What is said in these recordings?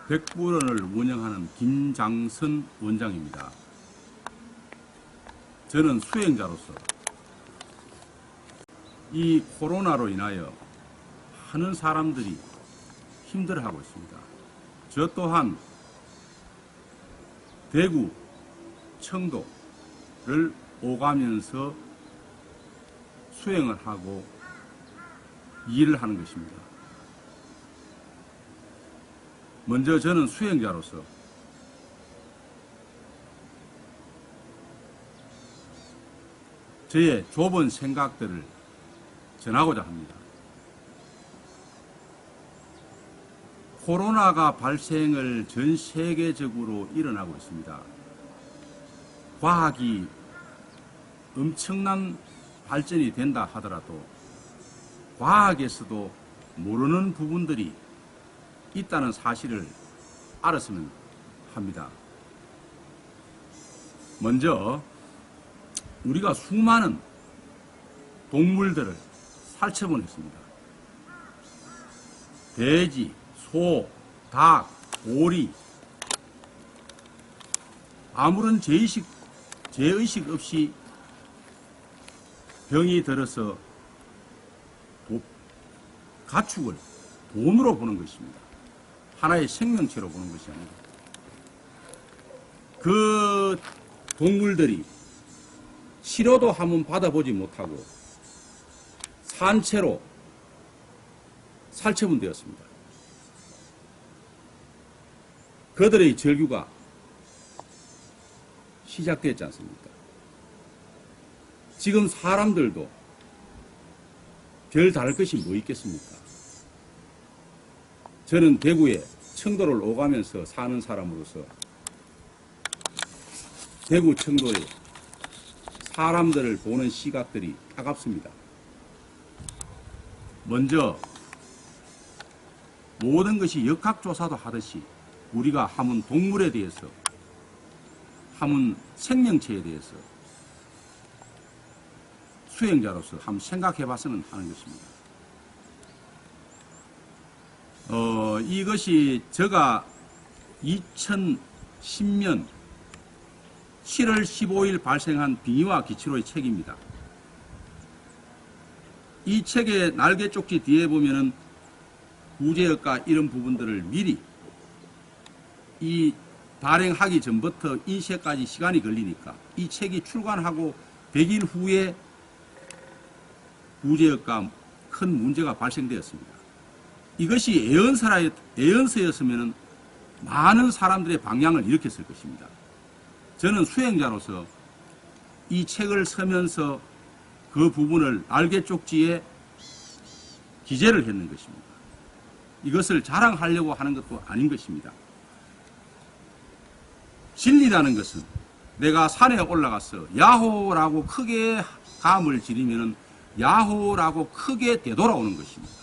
백불원을 운영하는 김장선 원장입니다. 저는 수행자로서 이 코로나로 인하여 많은 사람들이 힘들어하고 있습니다. 저 또한 대구, 청도를 오가면서 수행을 하고 일을 하는 것입니다. 먼저 저는 수행자로서 저의 좁은 생각들을 전하고자 합니다. 코로나가 발생을 전 세계적으로 일어나고 있습니다. 과학이 엄청난 발전이 된다 하더라도 과학에서도 모르는 부분들이 있다는 사실을 알았으면 합니다. 먼저 우리가 수많은 동물들을 살처분했습니다. 돼지, 소, 닭, 오리, 아무런 죄의식 없이 병이 들어서 가축을 돈으로 보는 것입니다. 하나의 생명체로 보는 것이 아니라 그 동물들이 치료도 한번 받아보지 못하고 산채로 살처분되었습니다. 그들의 절규가 시작됐지 않습니까? 지금 사람들도 별 다를 것이 뭐 있겠습니까? 저는 대구에 청도를 오가면서 사는 사람으로서 대구 청도의 사람들을 보는 시각들이 따갑습니다. 먼저 모든 것이 역학조사도 하듯이 우리가 한문 동물에 대해서 한문 생명체에 대해서 수행자로서 한번 생각해 봤으면 하는 것입니다. 이것이 제가 2010년 7월 15일 발생한 빙의와 기치로의 책입니다. 이 책의 날개 쪽지 뒤에 보면은 구제역과 이런 부분들을 미리 이 발행하기 전부터 인쇄까지 시간이 걸리니까 이 책이 출간하고 100일 후에 구제역과 큰 문제가 발생되었습니다. 이것이 애언서였으면 많은 사람들의 방향을 일으켰을 것입니다. 저는 수행자로서 이 책을 쓰면서 그 부분을 날개 쪽지에 기재를 했는 것입니다. 이것을 자랑하려고 하는 것도 아닌 것입니다. 진리라는 것은 내가 산에 올라가서 야호라고 크게 감을 지르면 야호라고 크게 되돌아오는 것입니다.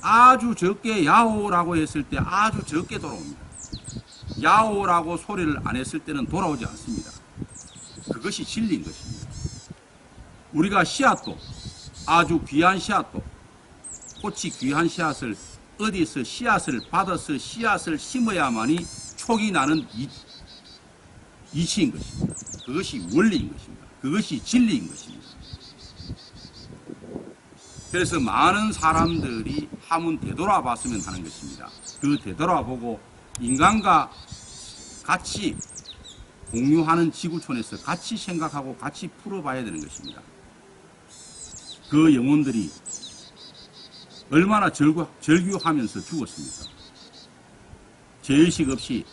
아주 적게 야호라고 했을 때 아주 적게 돌아옵니다. 야호라고 소리를 안 했을 때는 돌아오지 않습니다. 그것이 진리인 것입니다. 우리가 씨앗도 아주 귀한 씨앗도 꽃이 귀한 씨앗을 어디서 씨앗을 받아서 씨앗을 심어야만이 촉이 나는 이치인 것입니다. 그것이 원리인 것입니다. 그것이 진리인 것입니다. 그래서 많은 사람들이 한번 되돌아봤으면 하는 것입니다. 그 되돌아보고 인간과 같이 공유하는 지구촌에서 같이 생각하고 같이 풀어봐야 되는 것입니다. 그 영혼들이 얼마나 절규하면서 죽었습니까? 죄의식 없이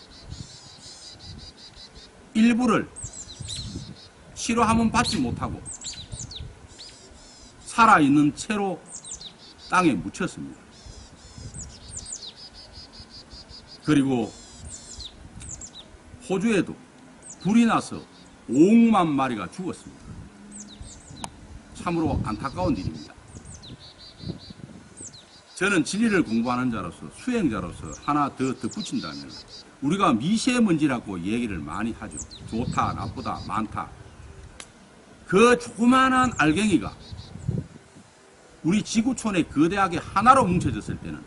일부를 치료하면 받지 못하고 살아있는 채로 땅에 묻혔습니다. 그리고 호주에도 불이 나서 5만 마리가 죽었습니다. 참으로 안타까운 일입니다. 저는 진리를 공부하는 자로서 수행자로서 하나 더 덧붙인다면 우리가 미세먼지라고 얘기를 많이 하죠. 좋다, 나쁘다, 많다. 그 조그만한 알갱이가 우리 지구촌의 거대하게 하나로 뭉쳐졌을 때는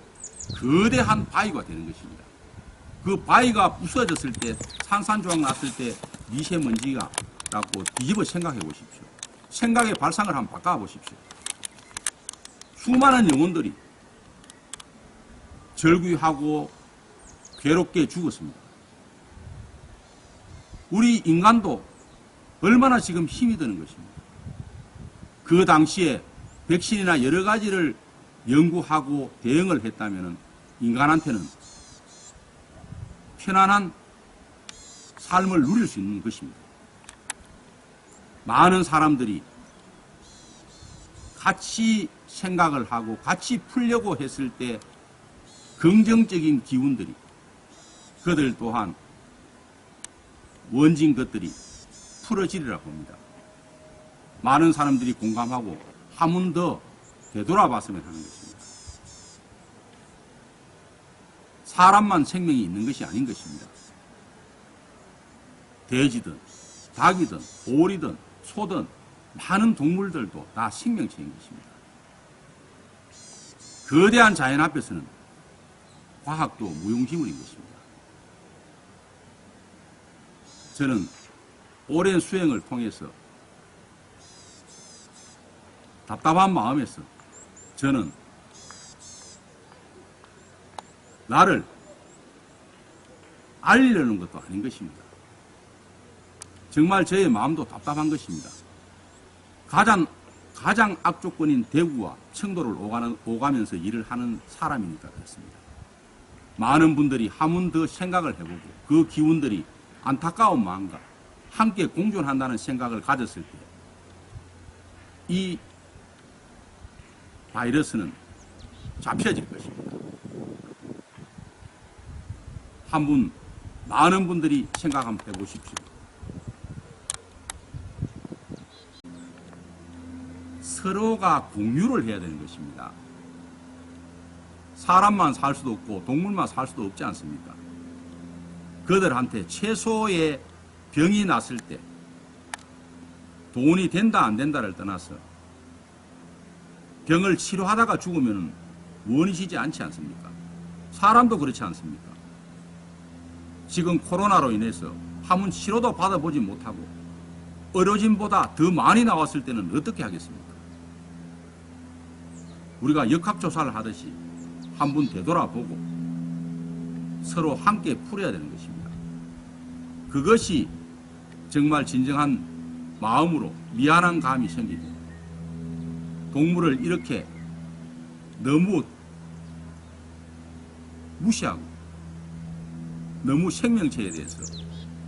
거대한 바위가 되는 것입니다. 그 바위가 부서졌을 때, 산산조각 났을 때 미세먼지가 라고 뒤집어 생각해 보십시오. 생각의 발상을 한번 바꿔 보십시오. 수많은 영혼들이 절규하고 괴롭게 죽었습니다. 우리 인간도 얼마나 지금 힘이 드는 것입니다. 그 당시에 백신이나 여러 가지를 연구하고 대응을 했다면 인간한테는 편안한 삶을 누릴 수 있는 것입니다. 많은 사람들이 같이 생각을 하고 같이 풀려고 했을 때 긍정적인 기운들이 그들 또한 원진 것들이 풀어지리라 봅니다. 많은 사람들이 공감하고 한 번 더 되돌아봤으면 하는 것입니다. 사람만 생명이 있는 것이 아닌 것입니다. 돼지든 닭이든 오리든 소든 많은 동물들도 다 생명체인 것입니다. 거대한 자연 앞에서는 과학도 무용지물인 것입니다. 저는 오랜 수행을 통해서 답답한 마음에서 저는 나를 알리려는 것도 아닌 것입니다. 정말 저의 마음도 답답한 것입니다. 가장 악조건인 대구와 청도를 오가면서 일을 하는 사람이니까 그렇습니다. 많은 분들이 한 번 더 생각을 해보고 그 기운들이 안타까운 마음과 함께 공존한다는 생각을 가졌을 때 이 바이러스는 잡혀질 것입니다. 많은 분들이 생각 한번 해보십시오. 서로가 공유를 해야 되는 것입니다. 사람만 살 수도 없고 동물만 살 수도 없지 않습니까? 그들한테 최소의 병이 났을 때 돈이 된다 안 된다를 떠나서 병을 치료하다가 죽으면 원이시지 않지 않습니까? 사람도 그렇지 않습니까? 지금 코로나로 인해서 한번 치료도 받아보지 못하고 의료진보다 더 많이 나왔을 때는 어떻게 하겠습니까? 우리가 역학조사를 하듯이 한번 되돌아보고 서로 함께 풀어야 되는 것입니다. 그것이 정말 진정한 마음으로 미안한 감이 생기고 동물을 이렇게 너무 무시하고 너무 생명체에 대해서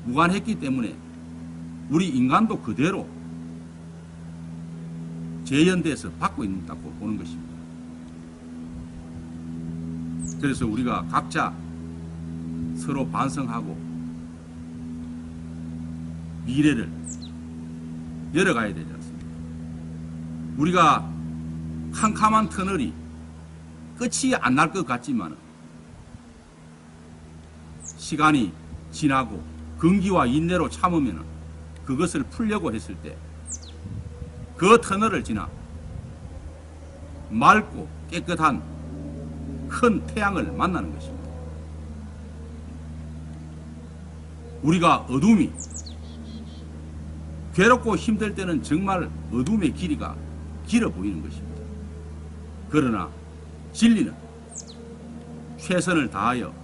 무관했기 때문에 우리 인간도 그대로 재현돼서 받고 있다고 보는 것입니다. 그래서 우리가 각자 서로 반성하고 미래를 열어가야 되지 않습니까? 우리가 캄캄한 터널이 끝이 안 날 것 같지만 시간이 지나고 긍기와 인내로 참으면 그것을 풀려고 했을 때 그 터널을 지나 맑고 깨끗한 큰 태양을 만나는 것입니다. 우리가 어둠이 괴롭고 힘들 때는 정말 어둠의 길이가 길어 보이는 것입니다. 그러나 진리는 최선을 다하여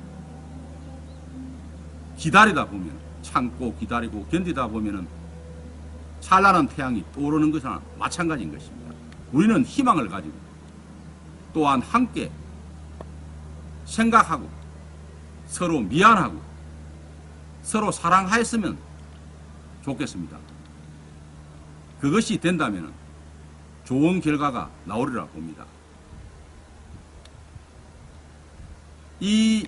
기다리다 보면 참고 기다리고 견디다 보면은 찬란한 태양이 떠오르는 것이나 마찬가지인 것입니다. 우리는 희망을 가지고 또한 함께 생각하고 서로 미안하고 서로 사랑하였으면 좋겠습니다. 그것이 된다면 좋은 결과가 나오리라 봅니다. 이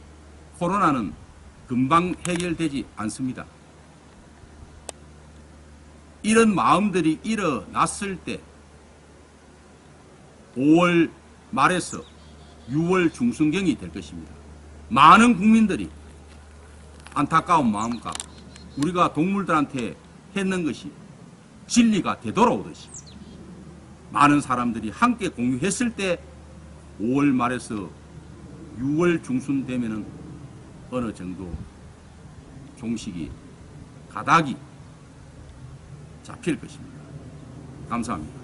코로나는 금방 해결되지 않습니다. 이런 마음들이 일어났을 때 5월 말에서 6월 중순경이 될 것입니다. 많은 국민들이 안타까운 마음과 우리가 동물들한테 했는 것이 진리가 되돌아오듯이 많은 사람들이 함께 공유했을 때 5월 말에서 6월 중순 되면은 어느 정도 종식이 가닥이 잡힐 것입니다. 감사합니다.